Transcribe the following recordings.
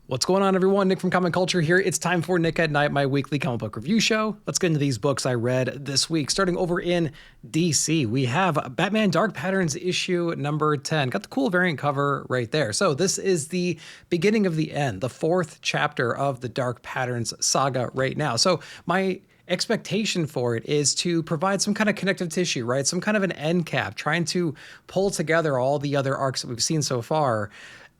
What's going on, everyone? Nick from Comic Culture here. It's time for Nick at Night, my weekly comic book review show. Let's get into these books I read this week. Starting over in DC, we have Batman Dark Patterns issue number 10. Got the cool variant cover right there. So this is the beginning of the end, the fourth chapter of the Dark Patterns saga right now. So my expectation for it is to provide some kind of connective tissue, right? Some kind of an end cap, trying to pull together all the other arcs that we've seen so far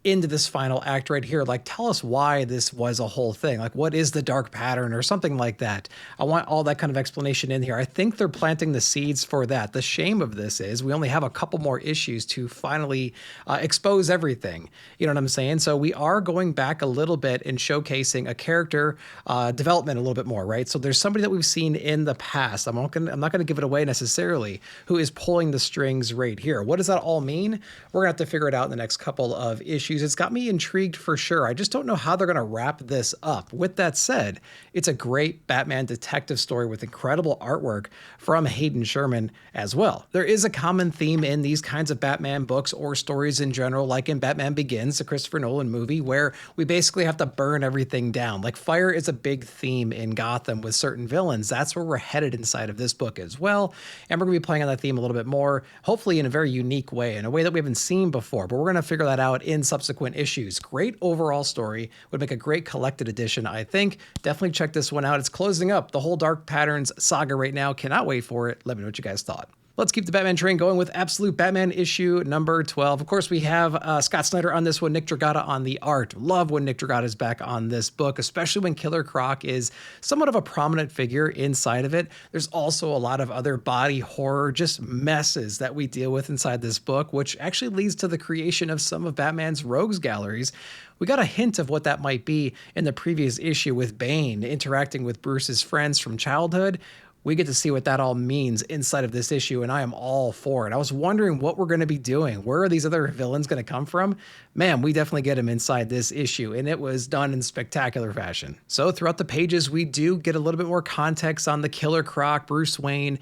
into this final act right here. Like, tell us why this was a whole thing. Like, what is the dark pattern or something like that? I want all that kind of explanation in here. I think they're planting the seeds for that. The shame of this is we only have a couple more issues to finally expose everything. You know what I'm saying? So we are going back a little bit and showcasing a character development a little bit more, right? So there's somebody that we've seen in the past. I'm not gonna give it away necessarily, who is pulling the strings right here. What does that all mean? We're gonna have to figure it out in the next couple of issues. It's got me intrigued for sure. I just don't know how they're going to wrap this up. With that said, it's a great Batman detective story with incredible artwork from Hayden Sherman as well. There is a common theme in these kinds of Batman books or stories in general, like in Batman Begins, the Christopher Nolan movie, where we basically have to burn everything down. Like, fire is a big theme in Gotham with certain villains. That's where we're headed inside of this book as well. And we're going to be playing on that theme a little bit more, hopefully in a very unique way, in a way that we haven't seen before. But we're going to figure that out in subsequent issues. Great overall story. Would make a great collected edition, I think. Definitely check this one out. It's closing up the whole Dark Patterns saga right now. Cannot wait for it. Let me know what you guys thought. Let's keep the Batman train going with Absolute Batman issue number 12. Of course, we have Scott Snyder on this one, Nick Dragotta on the art. Love when Nick Dragotta is back on this book, especially when Killer Croc is somewhat of a prominent figure inside of it. There's also a lot of other body horror, just messes that we deal with inside this book, which actually leads to the creation of some of Batman's rogues galleries. We got a hint of what that might be in the previous issue with Bane interacting with Bruce's friends from childhood. We get to see what that all means inside of this issue, and I am all for it. I was wondering what we're going to be doing. Where are these other villains going to come from? Man, we definitely get them inside this issue, and it was done in spectacular fashion. So throughout the pages, we do get a little bit more context on the Killer Croc, Bruce Wayne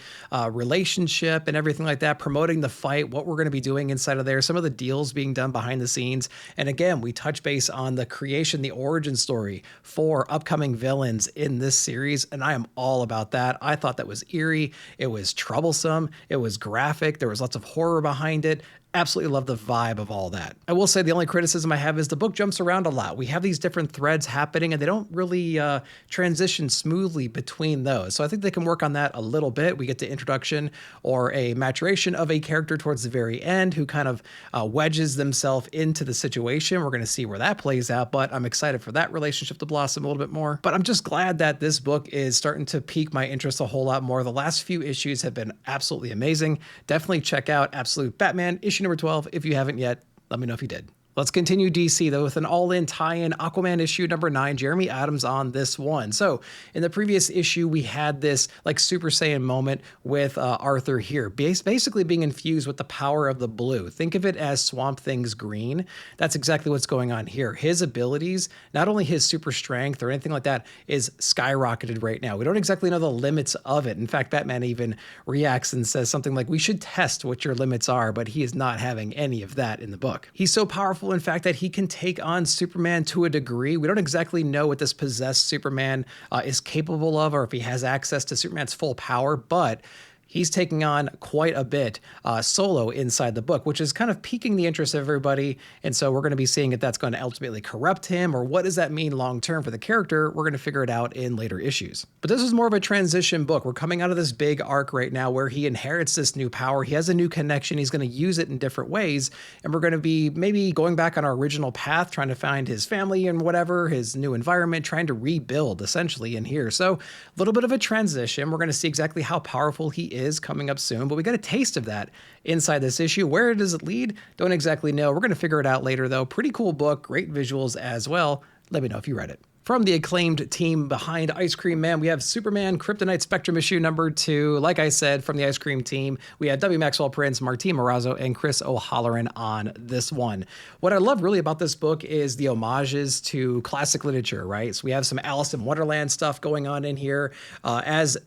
relationship and everything like that, promoting the fight, what we're going to be doing inside of there, some of the deals being done behind the scenes. And again, we touch base on the creation, the origin story for upcoming villains in this series, and I am all about that. I thought that was eerie, it was troublesome, it was graphic, there was lots of horror behind it. Absolutely love the vibe of all that. I will say the only criticism I have is the book jumps around a lot. We have these different threads happening and they don't really transition smoothly between those. So I think they can work on that a little bit. We get the introduction or a maturation of a character towards the very end who kind of wedges themselves into the situation. We're going to see where that plays out, but I'm excited for that relationship to blossom a little bit more. But I'm just glad that this book is starting to pique my interest a whole lot more. The last few issues have been absolutely amazing. Definitely check out Absolute Batman issue number 12 if you haven't yet. Let me know if you did. Let's continue DC, though, with an all-in tie-in Aquaman issue number 9, Jeremy Adams on this one. So in the previous issue, we had this like Super Saiyan moment with Arthur here, basically being infused with the power of the blue. Think of it as Swamp Thing's green. That's exactly what's going on here. His abilities, not only his super strength or anything like that, is skyrocketed right now. We don't exactly know the limits of it. In fact, Batman even reacts and says something like, we should test what your limits are, but he is not having any of that in the book. He's so powerful, in fact, that he can take on Superman to a degree. We don't exactly know what this possessed Superman is capable of or if he has access to Superman's full power, but he's taking on quite a bit solo inside the book, which is kind of piquing the interest of everybody. And so we're going to be seeing if that's going to ultimately corrupt him or what does that mean long term for the character. We're going to figure it out in later issues. But this is more of a transition book. We're coming out of this big arc right now where he inherits this new power. He has a new connection. He's going to use it in different ways. And we're going to be maybe going back on our original path, trying to find his family and whatever, his new environment, trying to rebuild essentially in here. So a little bit of a transition. We're going to see exactly how powerful he is coming up soon, but we got a taste of that inside this issue. Where does it lead? Don't exactly know. We're going to figure it out later, though. Pretty cool book, great visuals as well. Let me know if you read it. From the acclaimed team behind Ice Cream Man, we have Superman Kryptonite Spectrum issue number 2. Like I said, from the Ice Cream team, we had W. Maxwell Prince, Martin Morazzo, and Chris O'Halloran on this one. What I love really about this book is the homages to classic literature, right? So we have some Alice in Wonderland stuff going on in here. As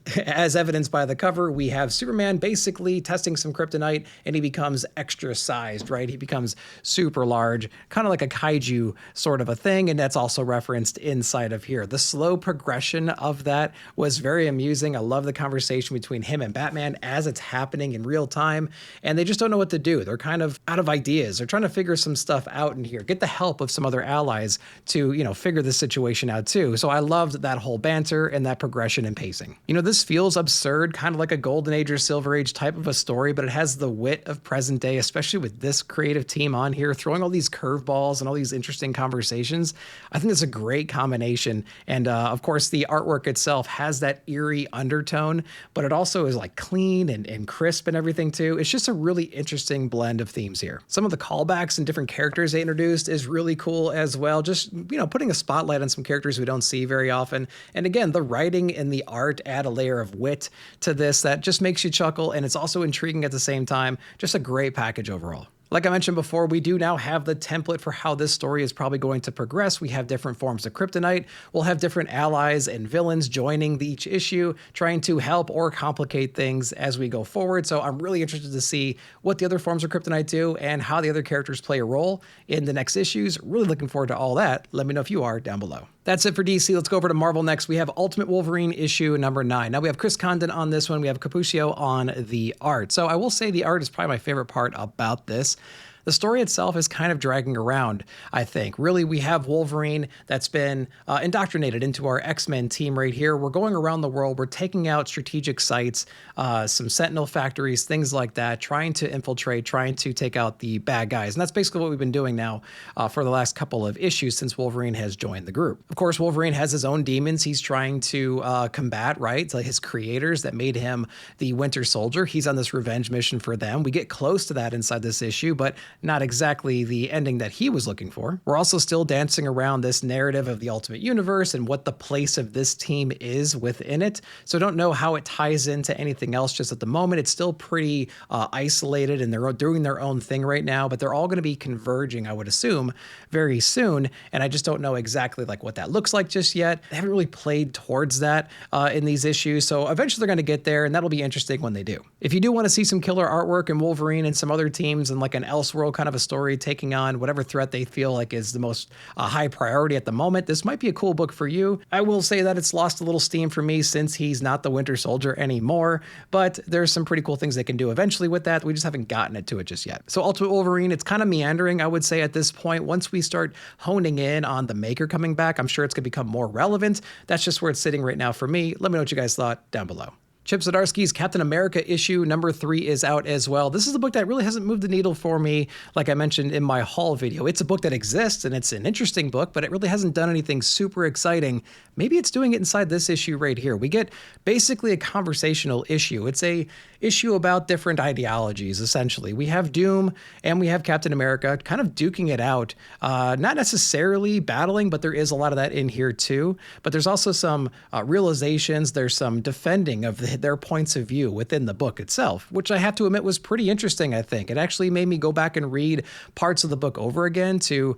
evidenced by the cover, we have Superman basically testing some kryptonite, and he becomes extra sized, right? He becomes super large, kind of like a kaiju sort of a thing, and that's all also referenced inside of here. The slow progression of that was very amusing. I love the conversation between him and Batman as it's happening in real time, and they just don't know what to do. They're kind of out of ideas. They're trying to figure some stuff out in here, get the help of some other allies to, figure this situation out too. So I loved that whole banter and that progression and pacing. This feels absurd, kind of like a Golden Age or Silver Age type of a story, but it has the wit of present day, especially with this creative team on here, throwing all these curveballs and all these interesting conversations. I think it's a great combination. And of course, the artwork itself has that eerie undertone, but it also is like clean and crisp and everything too. It's just a really interesting blend of themes here. Some of the callbacks and different characters they introduced is really cool as well. Just, putting a spotlight on some characters we don't see very often. And again, the writing and the art add a layer of wit to this that just makes you chuckle, and it's also intriguing at the same time. Just a great package overall. Like I mentioned before, we do now have the template for how this story is probably going to progress. We have different forms of Kryptonite. We'll have different allies and villains joining each issue, trying to help or complicate things as we go forward. So I'm really interested to see what the other forms of Kryptonite do and how the other characters play a role in the next issues. Really looking forward to all that. Let me know if you are down below. That's it for DC. Let's go over to Marvel next. We have Ultimate Wolverine issue number 9. Now we have Chris Condon on this one. We have Cappuccio on the art. So I will say the art is probably my favorite part about this. The story itself is kind of dragging around, I think. Really, we have Wolverine that's been indoctrinated into our X-Men team right here. We're going around the world. We're taking out strategic sites, some Sentinel factories, things like that, trying to infiltrate, trying to take out the bad guys. And that's basically what we've been doing now for the last couple of issues since Wolverine has joined the group. Of course, Wolverine has his own demons he's trying to combat, right? So his creators that made him the Winter Soldier. He's on this revenge mission for them. We get close to that inside this issue, but not exactly the ending that he was looking for. We're also still dancing around this narrative of the Ultimate Universe and what the place of this team is within it. So don't know how it ties into anything else just at the moment. It's still pretty isolated and they're doing their own thing right now, but they're all going to be converging, I would assume, very soon. And I just don't know exactly like what that looks like just yet. They haven't really played towards that in these issues. So eventually they're going to get there, and that'll be interesting when they do. If you do want to see some killer artwork in Wolverine and some other teams and like an Elseworld kind of a story taking on whatever threat they feel like is the most high priority at the moment, this might be a cool book for you. I will say that it's lost a little steam for me since he's not the Winter Soldier anymore, but there's some pretty cool things they can do eventually with that. We just haven't gotten it to it just yet. So Ultimate Wolverine, it's kind of meandering, I would say, at this point. Once we start honing in on the maker coming back, I'm sure it's going to become more relevant. That's just where it's sitting right now for me. Let me know what you guys thought down below. Chip Zdarsky's Captain America issue number 3 is out as well. This is a book that really hasn't moved the needle for me, like I mentioned in my haul video. It's a book that exists and it's an interesting book, but it really hasn't done anything super exciting. Maybe it's doing it inside this issue right here. We get basically a conversational issue. It's a issue about different ideologies, essentially. We have Doom and we have Captain America kind of duking it out, not necessarily battling, but there is a lot of that in here too. But there's also some realizations, there's some defending of their points of view within the book itself, which I have to admit was pretty interesting, I think. It actually made me go back and read parts of the book over again to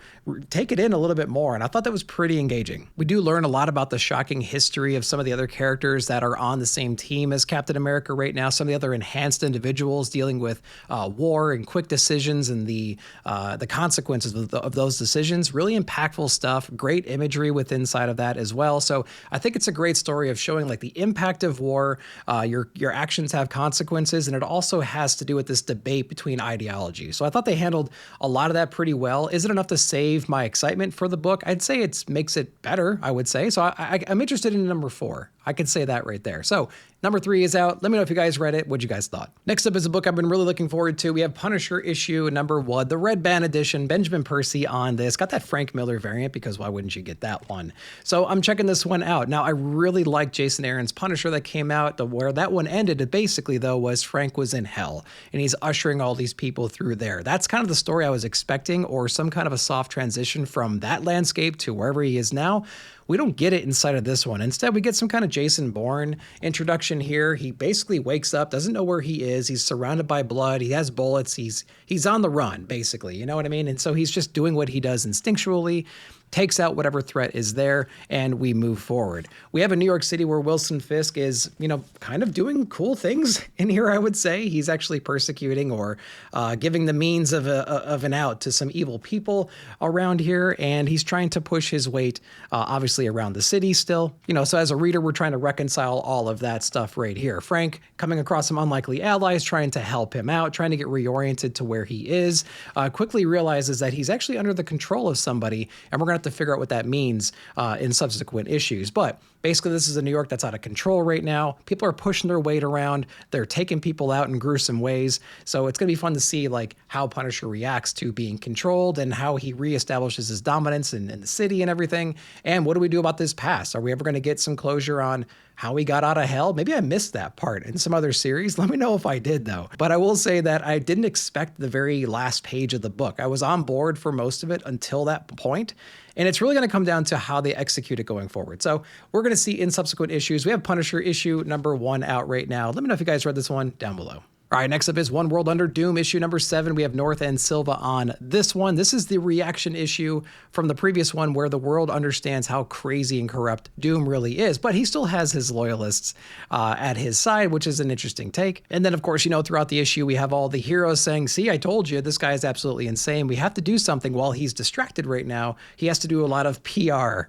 take it in a little bit more, and I thought that was pretty engaging. We do learn a lot about the shocking history of some of the other characters that are on the same team as Captain America right now, some of the other enhanced individuals dealing with war and quick decisions and the consequences of those decisions. Really impactful stuff, great imagery within inside of that as well. So I think it's a great story of showing like the impact of war. Your actions have consequences, and it also has to do with this debate between ideology. So I thought they handled a lot of that pretty well. Is it enough to save my excitement for the book? I'd say it makes it better, I would say. So I'm interested in number 4. I could say that right there. So number 3 is out. Let me know if you guys read it. What you guys thought. Next up is a book I've been really looking forward to. We have Punisher issue number 1, the Red Band edition. Benjamin Percy on this. Got that Frank Miller variant because why wouldn't you get that one? So I'm checking this one out. Now, I really like Jason Aaron's Punisher that came out. Where that one ended, it basically, though, was Frank was in hell and he's ushering all these people through there. That's kind of the story I was expecting, or some kind of a soft transition from that landscape to wherever he is now. We don't get it inside of this one. Instead, we get some kind of Jason Bourne introduction here. He basically wakes up, doesn't know where he is. He's surrounded by blood. He has bullets. He's on the run, basically. You know what I mean? And so he's just doing what he does instinctually. takes out whatever threat is there, and we move forward. We have a New York City where Wilson Fisk is, kind of doing cool things in here, I would say. He's actually persecuting or giving the means of an out to some evil people around here, and he's trying to push his weight, obviously, around the city still. So as a reader, we're trying to reconcile all of that stuff right here. Frank coming across some unlikely allies, trying to help him out, trying to get reoriented to where he is, quickly realizes that he's actually under the control of somebody, and we're going to have to figure out what that means in subsequent issues. But basically, this is a New York that's out of control right now. People are pushing their weight around. They're taking people out in gruesome ways. So it's going to be fun to see how Punisher reacts to being controlled and how he reestablishes his dominance in the city and everything. And what do we do about this past? Are we ever going to get some closure on how he got out of hell? Maybe I missed that part in some other series. Let me know if I did, though. But I will say that I didn't expect the very last page of the book. I was on board for most of it until that point. And it's really going to come down to how they execute it going forward. So we're going to see in subsequent issues. We have Punisher issue number 1 out right now. Let me know if you guys read this one down below. All right, next up is One World Under Doom, issue number 7. We have North and Silva on this one. This is the reaction issue from the previous one where the world understands how crazy and corrupt Doom really is, but he still has his loyalists at his side, which is an interesting take. And then, of course, throughout the issue, we have all the heroes saying, see, I told you, this guy is absolutely insane. We have to do something while he's distracted right now. He has to do a lot of PR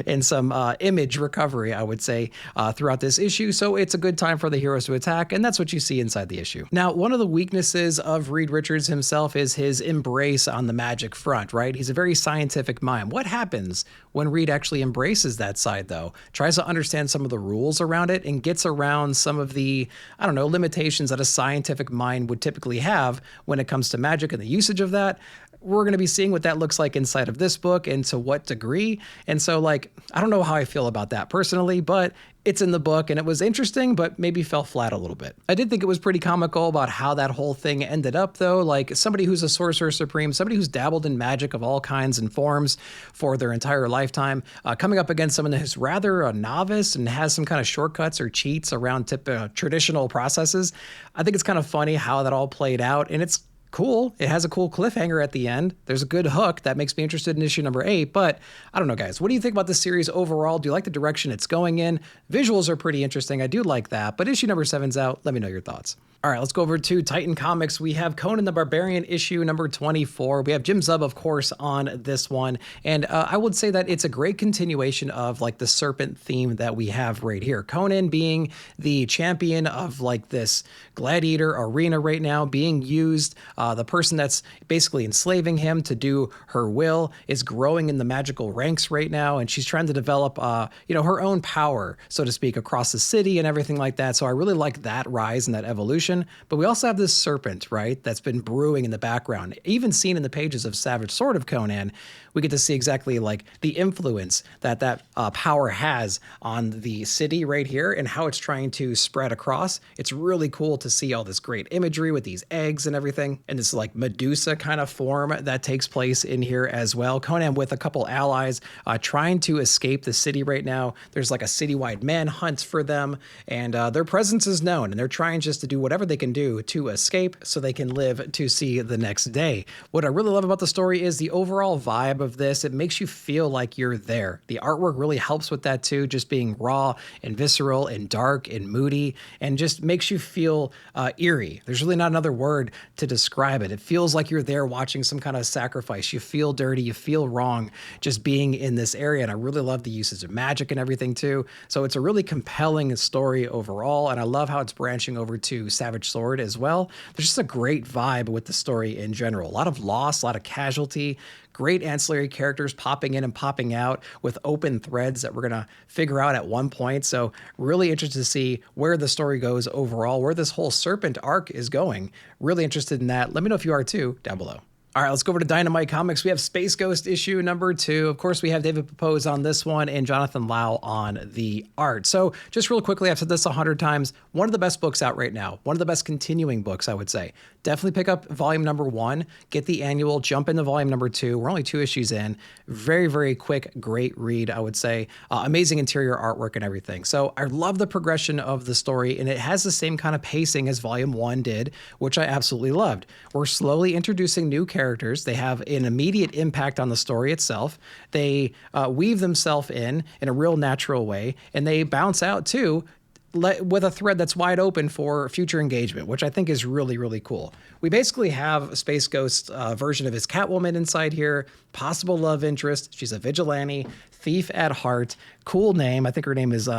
and some image recovery, I would say, throughout this issue. So it's a good time for the heroes to attack, and that's what you see inside the issue. Now, one of the weaknesses of Reed Richards himself is his embrace on the magic front, right? He's a very scientific mind. What happens when Reed actually embraces that side, though? Tries to understand some of the rules around it and gets around some of the, limitations that a scientific mind would typically have when it comes to magic and the usage of that. We're going to be seeing what that looks like inside of this book and to what degree. And so, I don't know how I feel about that personally, but it's in the book and it was interesting, but maybe fell flat a little bit. I did think it was pretty comical about how that whole thing ended up, though. Somebody who's a sorcerer supreme, somebody who's dabbled in magic of all kinds and forms for their entire lifetime, coming up against someone who's rather a novice and has some kind of shortcuts or cheats around traditional processes. I think it's kind of funny how that all played out, and it's cool. It has a cool cliffhanger at the end. There's a good hook that makes me interested in issue number 8, but I don't know, guys. What do you think about this series overall? Do you like the direction it's going in? Visuals are pretty interesting. I do like that, but issue number 7's out. Let me know your thoughts. All right, let's go over to Titan Comics. We have Conan the Barbarian issue number 24. We have Jim Zub, of course, on this one. And I would say that it's a great continuation of the serpent theme that we have right here. Conan being the champion of this gladiator arena right now, being used. The person that's basically enslaving him to do her will is growing in the magical ranks right now. And she's trying to develop, her own power, so to speak, across the city and everything like that. So I really like that rise and that evolution. But we also have this serpent, right, that's been brewing in the background. Even seen in the pages of Savage Sword of Conan, we get to see exactly the influence that power has on the city right here and how it's trying to spread across. It's really cool to see all this great imagery with these eggs and everything, and this Medusa kind of form that takes place in here as well. Conan with a couple allies trying to escape the city right now. There's a citywide manhunt for them, and their presence is known, and they're trying just to do whatever they can do to escape so they can live to see the next day. What I really love about the story is the overall vibe of this. It makes you feel like you're there. The artwork really helps with that too, just being raw and visceral and dark and moody, and just makes you feel eerie. There's really not another word to describe it. It feels like you're there watching some kind of sacrifice. You feel dirty, you feel wrong just being in this area, and I really love the uses of magic and everything too. So it's a really compelling story overall, and I love how it's branching over to Savage Sword as well. There's just a great vibe with the story in general. A lot of loss, a lot of casualty, great ancillary characters popping in and popping out with open threads that we're going to figure out at one point. So really interested to see where the story goes overall, where this whole serpent arc is going. Really interested in that. Let me know if you are too down below. All right, let's go over to Dynamite Comics. We have Space Ghost issue number 2. Of course, we have David Pepose on this one and Jonathan Lau on the art. So just real quickly, I've said this 100 times, one of the best books out right now, one of the best continuing books, I would say. Definitely pick up volume number 1, get the annual, jump into volume number 2. We're only 2 issues in. Very, very quick, great read, I would say. Amazing interior artwork and everything. So I love the progression of the story, and it has the same kind of pacing as volume 1 did, which I absolutely loved. We're slowly introducing new characters characters. They have an immediate impact on the story itself. They weave themselves in a real natural way, and they bounce out too with a thread that's wide open for future engagement, which I think is really, really cool. We basically have a Space Ghost version of his Catwoman inside here, possible love interest. She's a vigilante, thief at heart, cool name. I think her name is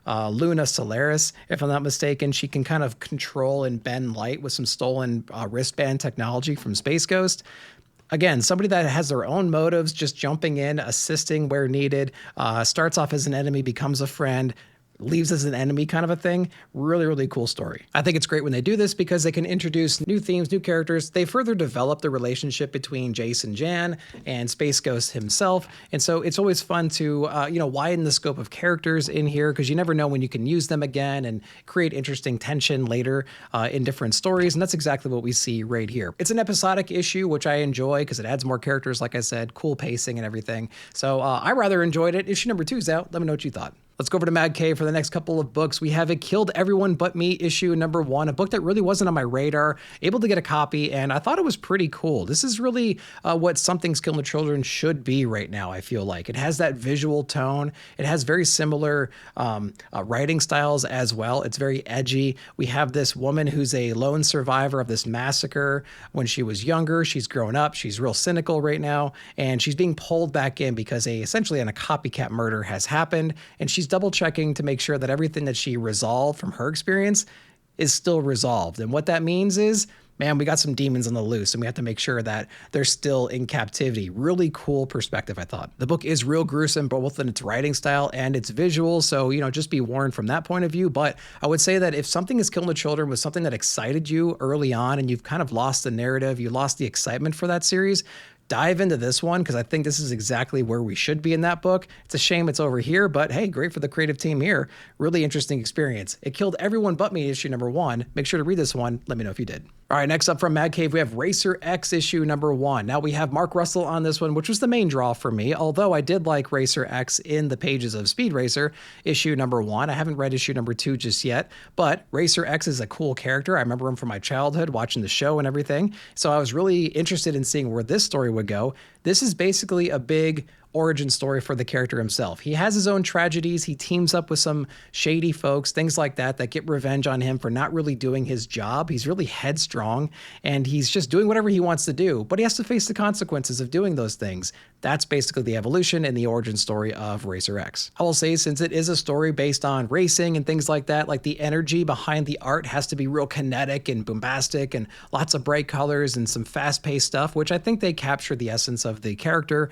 Luna Solaris, if I'm not mistaken. She can kind of control and bend light with some stolen wristband technology from Space Ghost. Again, somebody that has their own motives, just jumping in, assisting where needed, starts off as an enemy, becomes a friend, leaves as an enemy kind of a thing. Really, really cool story. I think it's great when they do this because they can introduce new themes, new characters. They further develop the relationship between Jason Jan and Space Ghost himself. And so it's always fun to, widen the scope of characters in here because you never know when you can use them again and create interesting tension later in different stories. And that's exactly what we see right here. It's an episodic issue, which I enjoy because it adds more characters, like I said, cool pacing and everything. So I rather enjoyed it. Issue number 2 is out. Let me know what you thought. Let's go over to Mad Cave for the next couple of books. We have It Killed Everyone But Me, issue number 1, a book that really wasn't on my radar, able to get a copy, and I thought it was pretty cool. This is really what Something's Killing the Children should be right now, I feel like. It has that visual tone. It has very similar writing styles as well. It's very edgy. We have this woman who's a lone survivor of this massacre when she was younger. She's grown up. She's real cynical right now, and she's being pulled back in because essentially a copycat murder has happened, and she's double checking to make sure that everything that she resolved from her experience is still resolved. And what that means is, man, we got some demons on the loose and we have to make sure that they're still in captivity. Really cool perspective, I thought. The book is real gruesome, both in its writing style and its visuals. So, just be warned from that point of view. But I would say that if Something is Killing the Children was something that excited you early on and you've kind of lost the narrative, you lost the excitement for that series, dive into this one because I think this is exactly where we should be in that book. It's a shame it's over here, but hey, great for the creative team here. Really interesting experience. It Killed Everyone But Me, issue number 1. Make sure to read this one. Let me know if you did. All right, next up from Mad Cave, we have Racer X issue number 1. Now we have Mark Russell on this one, which was the main draw for me, although I did like Racer X in the pages of Speed Racer issue number 1. I haven't read issue number 2 just yet, but Racer X is a cool character. I remember him from my childhood, watching the show and everything. So I was really interested in seeing where this story would go. This is basically a big origin story for the character himself. He has his own tragedies. He teams up with some shady folks, things like that get revenge on him for not really doing his job. He's really headstrong and he's just doing whatever he wants to do, but he has to face the consequences of doing those things. That's basically the evolution and the origin story of Racer X. I will say, since it is a story based on racing and things like that, like the energy behind the art has to be real kinetic and bombastic and lots of bright colors and some fast-paced stuff, which I think they captured the essence of the character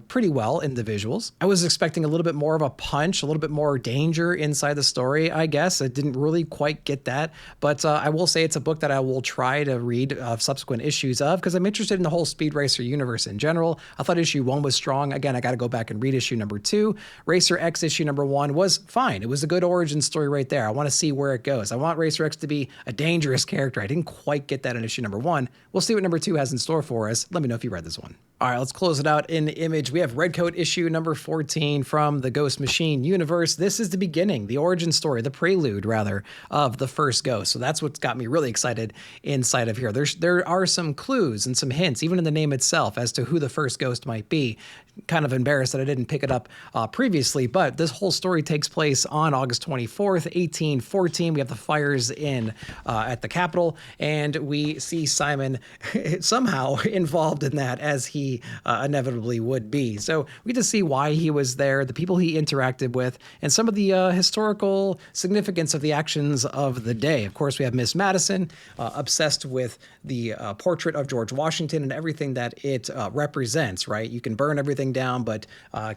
pretty well in the visuals. I was expecting a little bit more of a punch, a little bit more danger inside the story, I guess. I didn't really quite get that, but I will say it's a book that I will try to read subsequent issues of because I'm interested in the whole Speed Racer universe in general. I thought issue 1 was strong. Again, I got to go back and read issue number 2. Racer X issue number 1 was fine. It was a good origin story right there. I want to see where it goes. I want Racer X to be a dangerous character. I didn't quite get that in issue number 1. We'll see what number 2 has in store for us. Let me know if you read this one. All right, let's close it out in Image. We have Redcoat issue number 14 from the Ghost Machine universe. This is the beginning, the origin story, the prelude, rather, of the first Ghost. So that's what's got me really excited inside of here. There are some clues and some hints, even in the name itself, as to who the first Ghost might be. Kind of embarrassed that I didn't pick it up previously, but this whole story takes place on August 24th, 1814. We have the fires at the Capitol, and we see Simon somehow involved in that, as he inevitably would be. So we get to see why he was there, the people he interacted with, and some of the historical significance of the actions of the day. Of course, we have Miss Madison, obsessed with the portrait of George Washington and everything that it represents, right? You can burn everything down, but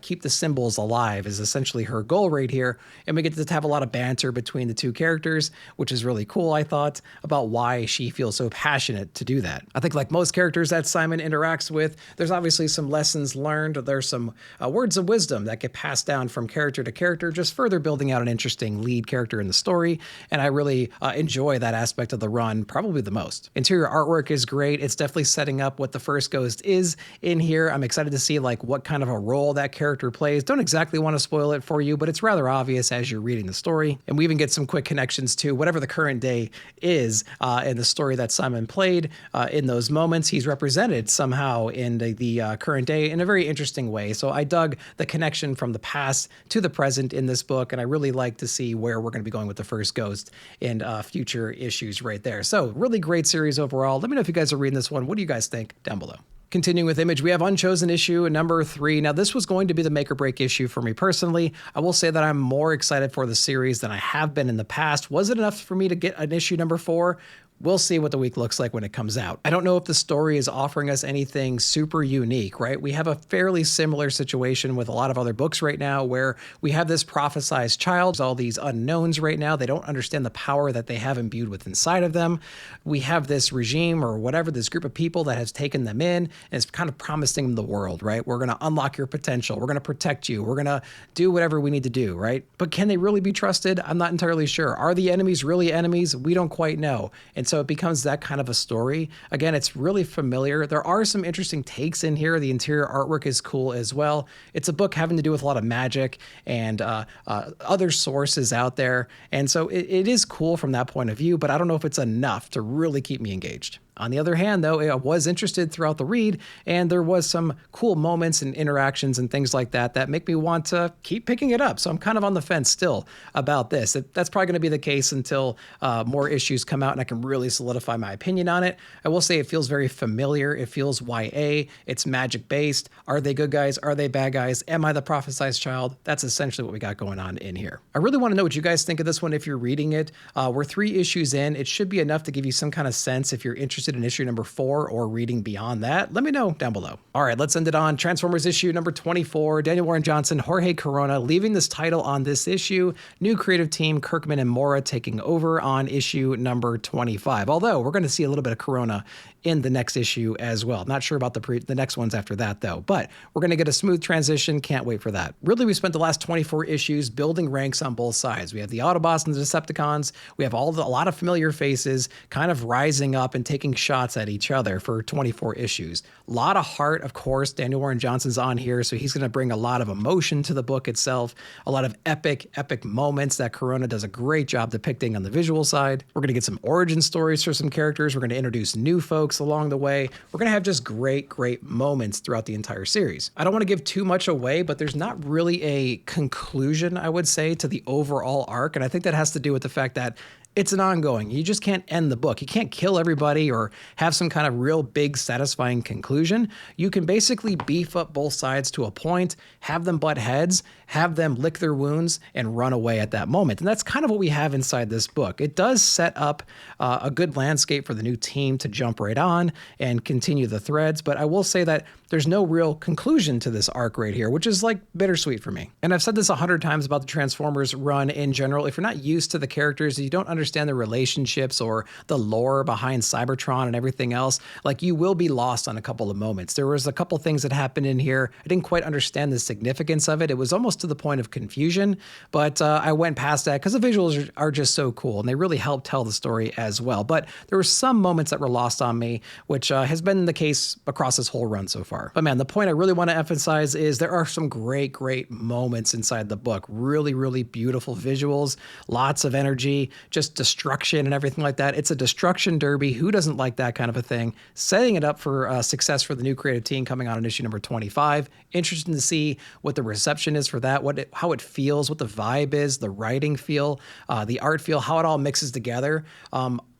keep the symbols alive is essentially her goal right here. And we get to have a lot of banter between the two characters, which is really cool, I thought, about why she feels so passionate to do that. I think like most characters that Simon interacts with, there's obviously some lessons learned. There's some words of wisdom that get passed down from character to character, just further building out an interesting lead character in the story. And I really enjoy that aspect of the run probably the most. Interior artwork is great. It's definitely setting up what the first Ghost is in here. I'm excited to see like what what kind of a role that character plays. Don't exactly want to spoil it for you, but it's rather obvious as you're reading the story. And we even get some quick connections to whatever the current day is in the story that Simon played. In those moments, he's represented somehow in the current day in a very interesting way. So I dug the connection from the past to the present in this book, and I really like to see where we're going to be going with the first Ghost in future issues right there. So really great series overall. Let me know if you guys are reading this one. What do you guys think down below? Continuing with Image, we have Unchosen issue number 3. Now, this was going to be the make or break issue for me personally. I will say that I'm more excited for the series than I have been in the past. Was it enough for me to get an issue number 4? We'll see what the week looks like when it comes out. I don't know if the story is offering us anything super unique, right? We have a fairly similar situation with a lot of other books right now where we have this prophesized child, all these unknowns right now. They don't understand the power that they have imbued with inside of them. We have this regime or whatever, this group of people that has taken them in and it's kind of promising them the world, right? We're going to unlock your potential. We're going to protect you. We're going to do whatever we need to do, right? But can they really be trusted? I'm not entirely sure. Are the enemies really enemies? We don't quite know. And so it becomes that kind of a story. Again, it's really familiar. There are some interesting takes in here. The interior artwork is cool as well. It's a book having to do with a lot of magic and other sources out there. And so it is cool from that point of view, but I don't know if it's enough to really keep me engaged. On the other hand, though, I was interested throughout the read, and there was some cool moments and interactions and things like that that make me want to keep picking it up. So I'm kind of on the fence still about this. That's probably going to be the case until more issues come out and I can really solidify my opinion on it. I will say it feels very familiar. It feels YA. It's magic-based. Are they good guys? Are they bad guys? Am I the prophesized child? That's essentially what we got going on in here. I really want to know what you guys think of this one if you're reading it. We're 3 issues in. It should be enough to give you some kind of sense if you're interested in issue number 4 or reading beyond that. Let me know down below. All right, let's end it on Transformers issue number 24. Daniel Warren Johnson, Jorge Corona leaving this title on this issue. New creative team, Kirkman and Mora taking over on issue number 25. Although we're going to see a little bit of Corona in the next issue as well. Not sure about the next ones after that though, but we're going to get a smooth transition. Can't wait for that. Really, we spent the last 24 issues building ranks on both sides. We have the Autobots and the Decepticons. We have a lot of familiar faces kind of rising up and taking shots at each other for 24 issues. A lot of heart, of course. Daniel Warren Johnson's on here, so he's going to bring a lot of emotion to the book itself. A lot of epic moments that Corona does a great job depicting on the visual side. We're going to get some origin stories for some characters. We're going to introduce new folks along the way. We're going to have just great moments throughout the entire series. I don't want to give too much away, but there's not really a conclusion, I would say, to the overall arc. And I think that has to do with the fact that it's an ongoing. You just can't end the book. You can't kill everybody or have some kind of real big satisfying conclusion. You can basically beef up both sides to a point, have them butt heads, have them lick their wounds and run away at that moment. And that's kind of what we have inside this book. It does set up a good landscape for the new team to jump right on and continue the threads. But I will say that there's no real conclusion to this arc right here, which is like bittersweet for me. And I've said this 100 times about the Transformers run in general. If you're not used to the characters, you don't understand the relationships or the lore behind Cybertron and everything else, like you will be lost on a couple of moments. There was a couple things that happened in here. I didn't quite understand the significance of it. It was almost to the point of confusion, but I went past that because the visuals are just so cool and they really help tell the story as well. But there were some moments that were lost on me, which has been the case across this whole run so far. But man, the point I really want to emphasize is there are some great moments inside the book. Really beautiful visuals, lots of energy, just destruction and everything like that. It's a destruction derby. Who doesn't like that kind of a thing? Setting it up for success for the new creative team coming out in issue number 25. Interesting to see what the reception is for that, how it feels, what the vibe is, the writing feel, the art feel, how it all mixes together.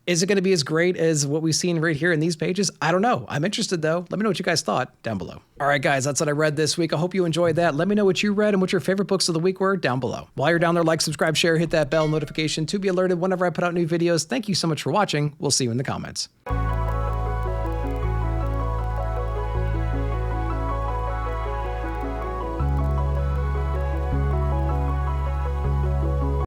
Is it going to be as great as what we've seen right here in these pages? I don't know. I'm interested though. Let me know what you guys thought down below. All right, guys, that's what I read this week. I hope you enjoyed that. Let me know what you read and what your favorite books of the week were down below. While you're down there, like, subscribe, share, hit that bell notification to be alerted whenever I put out new videos. Thank you so much for watching. We'll see you in the comments.